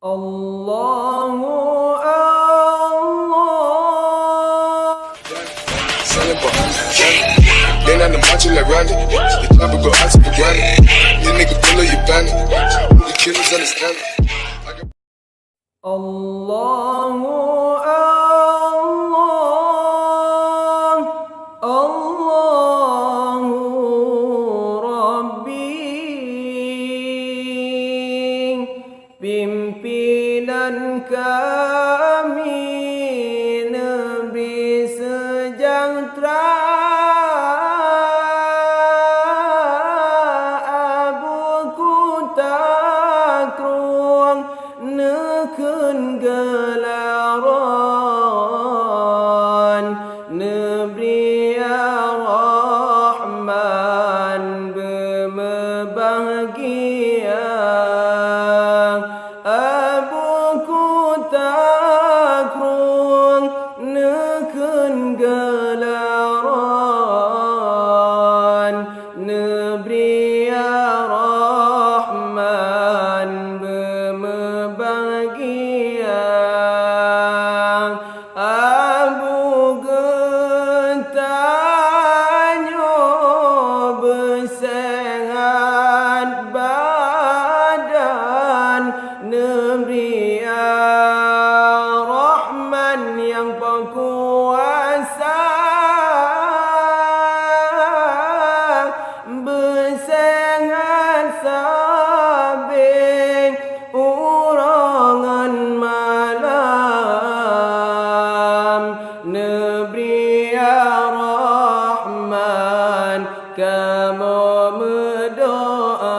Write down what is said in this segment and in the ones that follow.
Allahu Allah. Selling behind it. Then on the macho like Randy. The chopper go out to the granny. This nigga bully you bandit. The killers understand it. Allahu Allah. Allahu Rabbi. Pimpinan kami Nabi sejahtera Abu Kutakruang Nekun gelaran Nebri Ar-Rahman berbahagia Abu Kutakruang Nekun gelaran Nebri Ar-Rahman berbahagia Abu Getanyo bersehat badan Nebri Ar-Rahman yang berkuasa bersehat sabit urangan malam Nebri Ar-Rahman kamu berdoa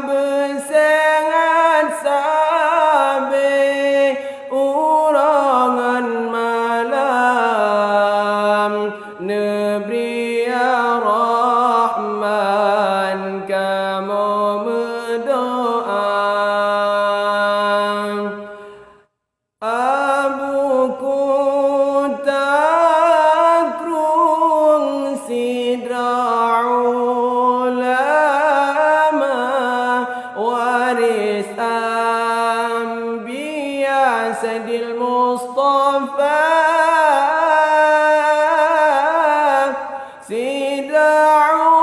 bersehat sabit urangan malam Nebri Ar-Rahman kamu berdoa Abu Kutakrung sidra ulama waris anbiya Sayyidil Mustafa sidra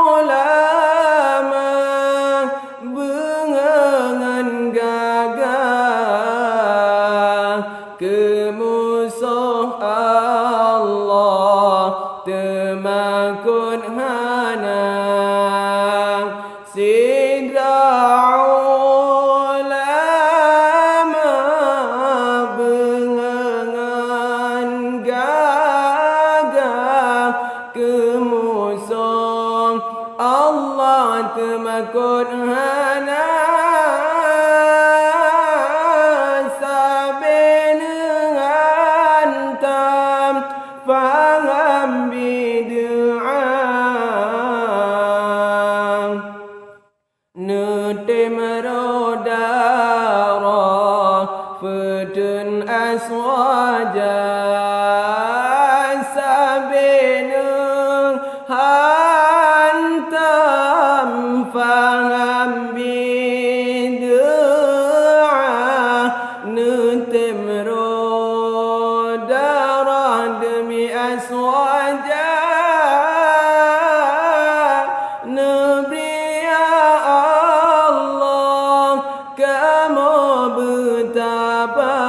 ulama bengangan gagah kemusuh Allah temakut hana sidra ulama bengangan gagah kemusuh Allah temakut hana faham bid'ah nutim rodara fetun aswaja sabenu hantam faham bid'ah nutim demi aswaja Nebri ya Allah kamu betapa